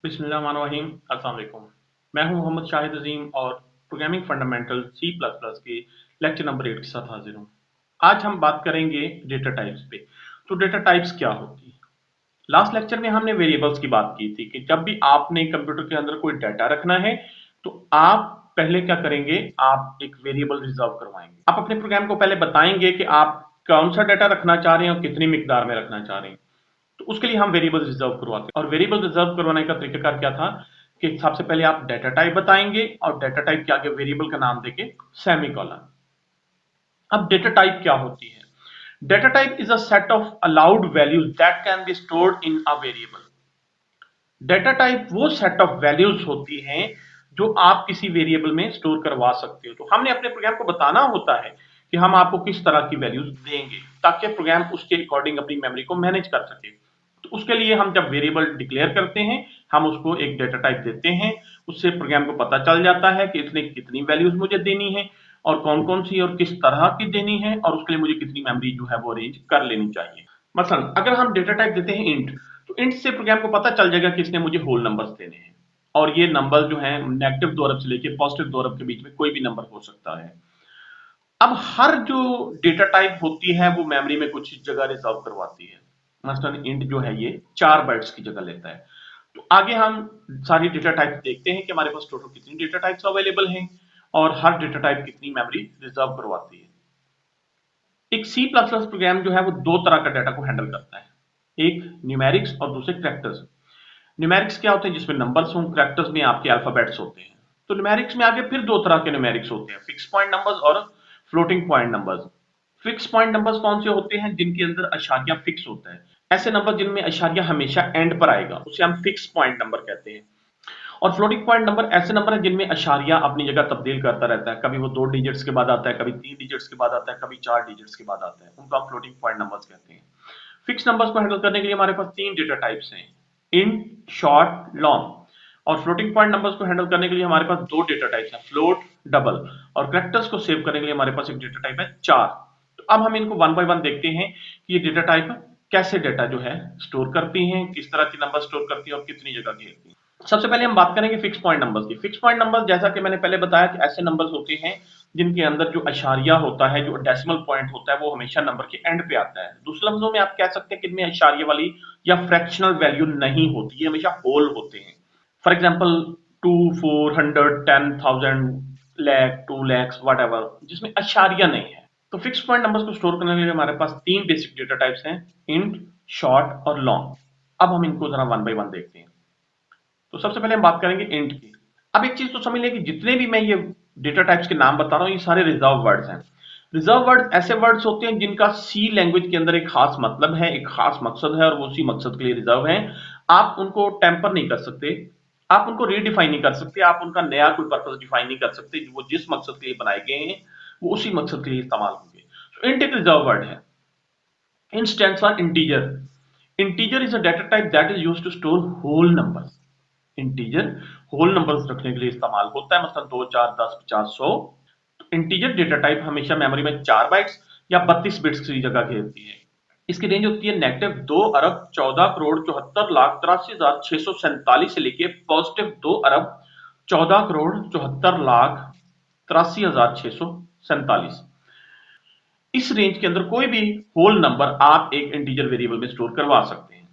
बिस्मिल्लाहिर्रहमानिर्रहीम। अस्सलाम वालेकुम। मैं हूं मोहम्मद शाहिद अजीम और programming fundamental C plus plus के लेक्चर नंबर 8 के साथ हाजिर हूं। आज हम बात करेंगे डेटा टाइप्स पे। तो डेटा टाइप्स क्या होती है? लास्ट लेक्चर में हमने वेरिएबल्स की बात की थी कि जब भी आपने कंप्यूटर के अंदर कोई डाटा रखना है तो आप पहले क्या करेंगे, आप एक वेरिएबल रिजर्व करवाएंगे। आप अपने प्रोग्राम को पहले बताएंगे कि आप कौन सा डाटा रखना चाह रहे हैं और कितनी मिकदार में रखना चाह रहे हैं। तो उसके लिए हम वेरिएबल रिजर्व करवाते हैं। और वेरिएबल रिजर्व करवाने का तरीकाकार क्या था कि सबसे पहले आप डाटा टाइप बताएंगे और डाटा टाइप के आगे वेरिएबल का नाम देके सेमीकोलन। अब डाटा टाइप क्या होती है? Data type is a set of allowed values that can be stored in a variable. Data type वो सेट ऑफ वैल्यूज होती हैं जो आप किसी वेरिएबल में स्टोर करवा सकते हो। तो हमने अपने प्रोग्राम को बताना होता है कि हम आपको किस तरह की वैल्यूज देंगे ताकि प्रोग्राम उसके अकॉर्डिंग अपनी मेमोरी को मैनेज कर सके। तो उसके लिए हम जब वेरिएबल डिक्लेयर करते हैं, हम उसको एक डाटा टाइप देते हैं। उससे प्रोग्राम को पता चल जाता है कि इसने कितनी वैल्यूज मुझे देनी है और कौन कौन सी और किस तरह की देनी है और उसके लिए मुझे कितनी मेमोरी जो है वो अरेंज कर लेनी चाहिए। मसलन अगर हम डेटा टाइप देते हैं इंट, तो इंट से प्रोग्राम को पता चल जाएगा कि इसने मुझे होल नंबर्स देने हैं और ये नंबर जो है नेगेटिव 2 अरब से लेके पॉजिटिव 2 अरब के बीच में कोई भी नंबर हो सकता है। अब हर जो डेटा टाइप होती है वो मेमोरी में कुछ जगह रिजर्व करवाती है। मसलन इंट जो है ये 4 बाइट्स की जगह लेता है। तो आगे हम सारी डेटा टाइप देखते हैं कि हमारे पास टोटल कितनी डेटा टाइप्स अवेलेबल हैं और हर डेटा टाइप कितनी मेमोरी रिजर्व करवाती है। एक सी प्लस प्लस प्रोग्राम जो है वो दो तरह का डाटा को हैंडल करता है, एक न्यूमेरिक्स और दूसरे कैरेक्टर्स। न्यूमेरिक्स क्या होते हैं? जिसमें नंबर्स हों, कैरेक्टर्स में आपके अल्फाबेट्स होते हैं। तो न्यूमेरिक्स में आगे फिर दो तरह के न्यूमेरिक्स होते हैं, फिक्स पॉइंट नंबर्स और floating point numbers. Fix point numbers कौन से होते हैं? जिनके अंदर अशारिया फिक्स होता है। ऐसे नंबर जिनमें अशारिया हमेशा एंड पर आएगा उसे हम फिक्स पॉइंट नंबर कहते हैं। और फ्लोटिंग पॉइंट नंबर ऐसे नंबर है जिनमें अशारिया अपनी जगह तब्दील करता रहता है, कभी वो 2 डिजिट्स के बाद आता है, कभी 3 डिजिट्स के बाद आता है, कभी 4 डिजिट्स के बाद आता है। उनको हम फ्लोटिंग पॉइंट नंबर्स कहते हैं। फिक्स नंबर्स को हैंडल करने के लिए हमारे पास 3 डेटा टाइप्स हैं, इंट, शॉर्ट, लॉन्ग। और फ्लोटिंग पॉइंट नंबर्स को हैंडल करने के लिए हमारे पास 2 डेटा टाइप्स हैं, फ्लोट, डबल। और कैरेक्टर्स को सेव करने के लिए हमारे पास एक डेटा टाइप है 4। तो अब हम इनको वन बाय वन देखते हैं कि ये डेटा टाइप कैसे डेटा जो है स्टोर करती हैं, किस तरह के नंबर स्टोर करती हैं और कितनी जगह घेरती हैं। सबसे पहले हम बात करेंगे फिक्स पॉइंट नंबर्स की। फिक्स पॉइंट नंबर्स जैसा कि मैंने पहले बताया कि ऐसे नंबर्स होते हैं जिनके अंदर जो अशारिया होता है, जो डेसिमल पॉइंट होता है, वो हमेशा नंबर के एंड पे आता है। दूसरे लफ्जों में आप कह सकते हैं कि इनमें अशारिया वाली या फ्रैक्शनल वैल्यू नहीं होती, ये हमेशा होल होते हैं। For example 2, 4, 100, 10,000, lakh, 2 lakhs what जिसमें अशारिया नहीं है। तो फिक्स पॉइंट नंबर्स को स्टोर करने के लिए हमारे पास 3 बेसिक डेटा टाइप्स हैं, इंट, शॉर्ट और लॉन्ग। अब हम इनको जरा वन बाय वन देखते हैं। तो सबसे पहले हम बात करेंगे इंट की। अब एक चीज तो समझ लें कि जितने भी मैं ये डेटा टाइप्स के नाम बता रहा हूं ये सारे रिजर्व वर्ड्स हैं। रिजर्व वर्ड ऐसे वर्ड्स होते हैं जिनका सी लैंग्वेज के अंदर एक खास मतलब है, एक खास मकसद है और वो उसी मकसद के लिए रिजर्व है। आप उनको टेम्पर नहीं कर सकते, आप उनको रीडिफाइन नहीं कर सकते, आप उनका नया कोई पर्पस डिफाइन नहीं कर सकते। वो जिस मकसद के लिए बनाए गए हैं वो उसी मकसद के लिए इस्तेमाल होंगे। तो इंट एक रिजर्व वर्ड है। int stands for integer. Integer is a data type that is used to store whole numbers. Integer whole numbers रखने के लिए इस्तेमाल होता है, मतलब 2, 4, 10, 50, 100। इंटीजर डेटा टाइप हमेशा मेमोरी में 4 बाइट्स या 32 बिट्स की जगह घेरती है। इसकी रेंज होती है नेगेटिव 2 अरब 14 करोड़ 74 लाख 83,647 से लेके पॉजिटिव 2 अरब 14 करोड़ 74 लाख 83,647। इस रेंज के अंदर कोई भी होल नंबर आप एक इंटीजर वेरिएबल में स्टोर करवा सकते हैं।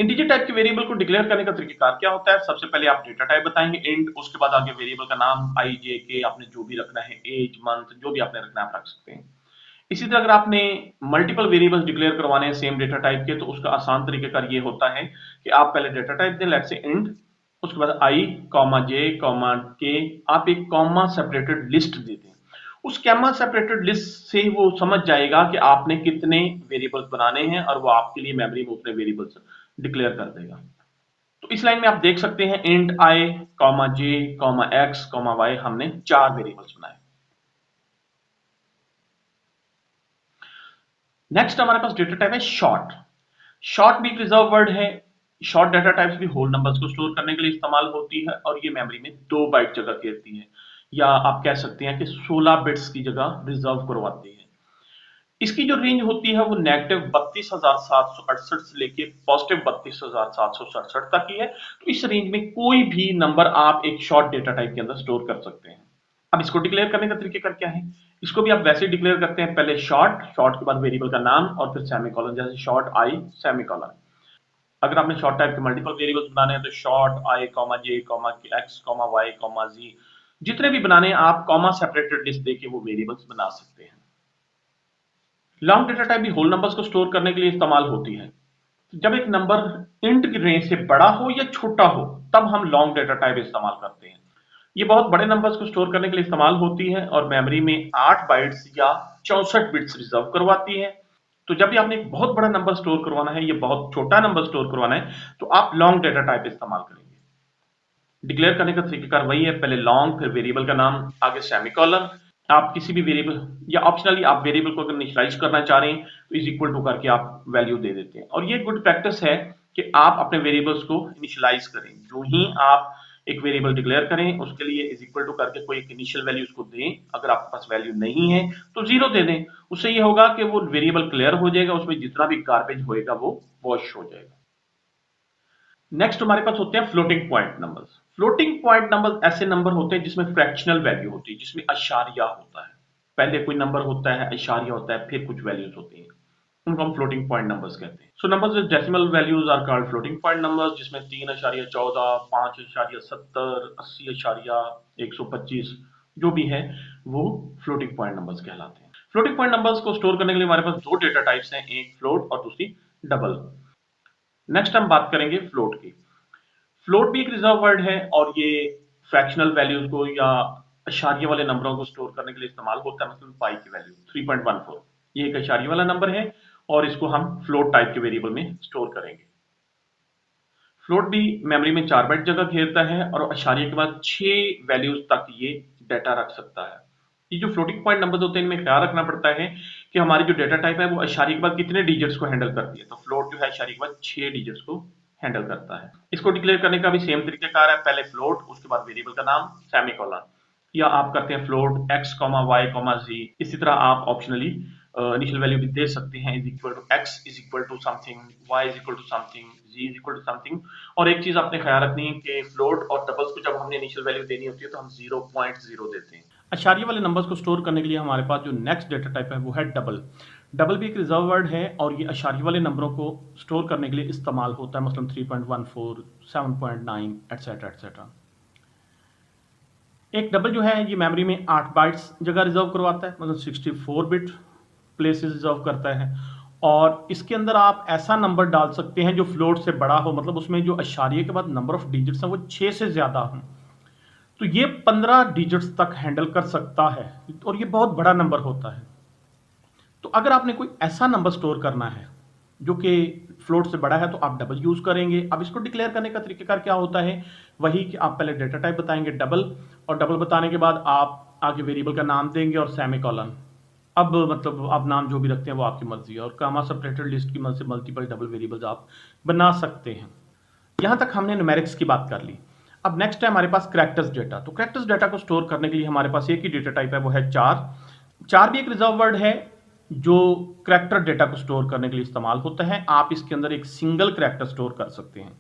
इंटीजर टाइप के वेरिएबल को डिक्लेयर करने का तरीकाकार क्या होता है? सबसे पहले आप डेटा टाइप बताएंगे इंट, उसके बाद आगे वेरिएबल का नाम आई जे के, आपने जो भी रखना है, एज, मंथ, जो भी आपने रखना है आप रख सकते हैं। इसी तरह अगर आपने मल्टीपल वेरिएबल्स डिक्लेयर करवाने हैं सेम डेटा टाइप के, तो उसका आसान तरीकाकार ये होता है कि आप पहले डेटा टाइप दें, लेट्स से इंट, उसके बाद आई कॉमा जे कॉमा के, आप एक कॉमा सेपरेटेड लिस्ट दे दें। उस कॉमा सेपरेटेड लिस्ट से वो समझ जाएगा कि आपने कितने वेरिएबल्स बनाने हैं और वो आपके लिए मेमोरी में उतने वेरिएबल्स डिक्लेयर कर देगा। तो इस लाइन में आप देख सकते हैं इंट आई comma J comma X comma Y, हमने 4 वेरिएबल्स बनाए। नेक्स्ट हमारे पास डेटा टाइप है शॉर्ट। शॉर्ट भी एक रिजर्व वर्ड है। शॉर्ट डेटा टाइप्स भी होल नंबर्स को स्टोर करने के लिए इस्तेमाल होती है और ये मेमोरी में 2 बाइट जगह घेरती है, या आप कह सकते हैं कि 16 बिट्स की जगह रिजर्व करवाती है। इसकी जो रेंज होती है वो नेगेटिव 32,768 से लेके पॉजिटिव 32,767 तक की है। तो इस रेंज में कोई भी नंबर आप एक शॉर्ट डेटा टाइप के अंदर स्टोर कर सकते हैं। अब इसको डिक्लेयर करने का तरीकेकार क्या है? इसको भी आप वैसे डिक्लेयर करते हैं, पहले शॉर्ट के बाद वेरिएबल का नाम और फिर सेमीकोलन, जैसे शॉर्ट आई सेमीकोलन। अगर आपने शॉर्ट टाइप के मल्टीपल वेरिएबल्स बनाने हैं तो short I comma J comma X comma Y comma Z, जितने भी बनाने हैं आप कॉमा सेपरेटेड लिस्ट देके वो वेरिएबल्स बना सकते हैं। लॉन्ग डेटा टाइप भी होल नंबर्स को स्टोर करने के लिए इस्तेमाल होती है। जब एक नंबर इंट की रेंज से बड़ा हो या छोटा हो तब हम लॉन्ग डेटा टाइप इस्तेमाल करते हैं। ये बहुत बड़े नंबर्स को स्टोर करने के लिए इस्तेमाल होती है और मेमोरी में 8 बाइट्स या 64 बिट्स रिजर्व करवाती है। तो जब भी आपने एक बहुत बड़ा नंबर स्टोर करवाना है या बहुत छोटा नंबर स्टोर करवाना है तो आप लॉन्ग डेटा टाइप इस्तेमाल करेंगे। डिक्लेयर करने का तरीकेकार वही है, पहले लॉन्ग फिर वेरिएबल का नाम आगे सेमीकोलन। आप किसी भी वेरिएबल या ऑप्शनली आप वेरिएबल को अगर इनिशियलाइज करना चाह रहे हैं तो इज इक्वल टू करके आप वैल्यू दे देते हैं। और ये गुड प्रैक्टिस है कि आप अपने वेरिएबल्स को इनिशियलाइज करें। जो ही आप एक वेरिएबल डिक्लेयर करें उसके लिए इज इक्वल टू करके कोई एक इनिशियल वैल्यू उसको दें। अगर आपके पास वैल्यू नहीं है तो जीरो दे दें। उससे ये होगा कि वो वेरिएबल क्लियर हो जाएगा, उसमें जितना भी गार्बेज होएगा वो वॉश हो जाएगा। नेक्स्ट हमारे पास होते हैं floating point numbers. Floating point numbers ऐसे नंबर होते हैं जिसमें फ्रैक्शनल वैल्यू होती है, जिसमें अशारिया होता है। पहले कोई नंबर होता है, अशारिया होता है, फिर कुछ वैल्यूज होती हैं, उनको हम फ्लोटिंग पॉइंट नंबर्स कहते हैं। So numbers with decimal values are called floating point numbers, जिसमें 3.14, 5.70, 80.125 जो भी है वो फ्लोटिंग पॉइंट नंबर्स कहलाते हैं। फ्लोटिंग पॉइंट नंबर्स को स्टोर करने के लिए हमारे पास दो डेटा टाइप्स हैं, एक फ्लोट और दूसरी डबल। नेक्स्ट हम बात करेंगे फ्लोट की। फ्लोट भी एक रिजर्व वर्ड है और ये फ्रैक्शनल वैल्यूज को या अशारिये वाले नंबरों को स्टोर करने के लिए इस्तेमाल होता है। मतलब पाई की वैल्यू 3.14 ये एक अशारिये वाला नंबर है और इसको हम फ्लोट टाइप के वेरिएबल में स्टोर करेंगे। फ्लोट भी मेमोरी में 4 बाइट जगह घेरता है और अशारिये के बाद 6 वैल्यूज तक ये डाटा रख सकता है। ये जो फ्लोटिंग पॉइंट नंबर्स होते हैं इनमें ख्याल रखना पड़ता है कि हमारी जो डेटा टाइप है वो अशारिये के बाद कितने डिजिट्स को हैंडल करती है। तो फ्लोट जो है अशारिये के बाद 6 डिजिट्स को हैंडल करता है। इसको डिक्लेयर करने का भी सेम तरीकेकार है, पहले फ्लोट उसके बाद वेरिएबल का नाम सेमीकोलन, या आप करते हैं फ्लोट x, y, z। इसी तरह आप ऑप्शनली इनिशियल वैल्यू भी दे सकते हैं, is equal to x is equal to something, y is equal to something, z is equal to something. और एक चीज आपने ख्याल रखनी है कि फ्लोट और डबल्स को जब हमने इनिशियल वैल्यू देनी होती है तो हम 0.0 देते हैं। अशारिये वाले नंबर्स को स्टोर करने के लिए हमारे पास जो नेक्स्ट डेटा टाइप है वो है डबल। डबल भी एक रिजर्व वर्ड है और ये अशारिये वाले नंबरों को स्टोर करने के लिए इस्तेमाल होता है, मसलन 3.14, 7.9 एटसेट्रा एटसेट्रा। एक डबल जो है ये मेमोरी में 8 बाइट्स जगह रिजर्व करवाता है, मतलब 64 बिट प्लेसेस रिजर्व करता है। और इसके अंदर आप ऐसा नंबर डाल सकते हैं जो फ्लोट से बड़ा हो, मतलब उसमें जो अशारिये के बाद नंबर ऑफ डिजिट्स हैं वो 6 से ज़्यादा हों। तो ये 15 डिजिट्स तक हैंडल कर सकता है और ये बहुत बड़ा नंबर होता है। तो अगर आपने कोई ऐसा नंबर स्टोर करना है जो कि फ्लोट से बड़ा है तो आप डबल यूज करेंगे। अब इसको डिक्लेयर करने का तरीकेकार क्या होता है, वही कि आप पहले डेटा टाइप बताएंगे डबल, और डबल बताने के बाद आप आगे वेरिएबल का नाम देंगे और सेमीकोलन। अब मतलब आप नाम जो भी रखते हैं वो आपकी मर्जी है, और कामा सेपरेटेड लिस्ट की मदद से मल्टीपल डबल वेरिएबल्स आप बना सकते हैं। यहाँ तक हमने न्यूमेरिक्स की बात कर ली। अब नेक्स्ट है हमारे पास कैरेक्टर्स डेटा। तो कैरेक्टर्स डेटा को स्टोर करने के लिए हमारे पास एक ही डेटा टाइप है, वो है 4 भी एक रिजर्व वर्ड है जो कैरेक्टर डेटा को स्टोर करने के लिए इस्तेमाल होता है। आप इसके अंदर एक सिंगल कैरेक्टर स्टोर कर सकते हैं।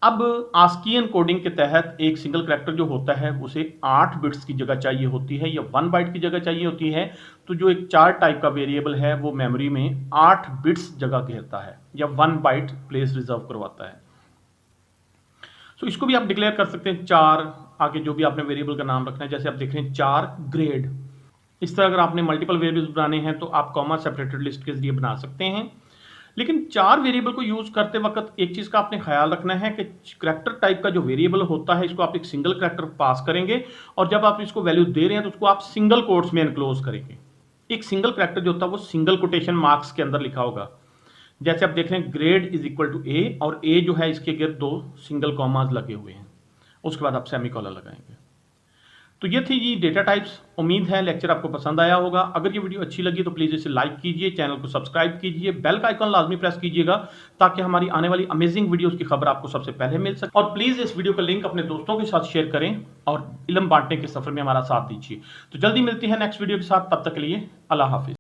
अब आस्की एनकोडिंग के तहत एक सिंगल कैरेक्टर जो होता है उसे 8 बिट्स की जगह चाहिए होती है या 1 बाइट की जगह चाहिए होती है। तो जो एक 4 टाइप का वेरिएबल है वो मेमोरी में 8 बिट्स जगह घेरता है या 1 बाइट प्लेस रिजर्व करवाता है। सो इसको भी आप डिक्लेयर कर सकते हैं 4, आगे जो भी आपने वेरिएबल का नाम रखना है। जैसे आप देख रहे हैं 4 ग्रेड। इस तरह अगर आपने मल्टीपल वेरिएबल्स बनाने हैं तो आप कॉमा सेपरेटेड लिस्ट के जरिए बना सकते हैं। लेकिन 4 वेरिएबल को यूज करते वक्त एक चीज का आपने ख्याल रखना है कि कैरेक्टर टाइप का जो वेरिएबल होता है इसको आप एक सिंगल कैरेक्टर पास करेंगे और जब आप इसको वैल्यू दे रहे हैं तो उसको आप सिंगल कोट्स में एनक्लोज करेंगे। एक सिंगल कैरेक्टर जो होता है वो सिंगल कोटेशन मार्क्स के अंदर लिखा होगा। जैसे आप देख रहे हैं ग्रेड इज इक्वल टू ए, और ए जो है इसके गिर्द 2 सिंगल कॉमास लगे हुए हैं, उसके बाद आप सेमीकोलन लगाएंगे। तो ये थी जी डेटा टाइप्स। उम्मीद है लेक्चर आपको पसंद आया होगा। अगर ये वीडियो अच्छी लगी तो प्लीज़ इसे लाइक कीजिए, चैनल को सब्सक्राइब कीजिए, बेल का आइकन लाजमी प्रेस कीजिएगा ताकि हमारी आने वाली अमेजिंग वीडियोस की खबर आपको सबसे पहले मिल सके। और प्लीज़ इस वीडियो का लिंक अपने दोस्तों के साथ शेयर करें और इल्म बांटने के सफर में हमारा साथ दीजिए। तो जल्दी मिलती है नेक्स्ट वीडियो के साथ, तब तक के लिए अल्लाह हाफिज।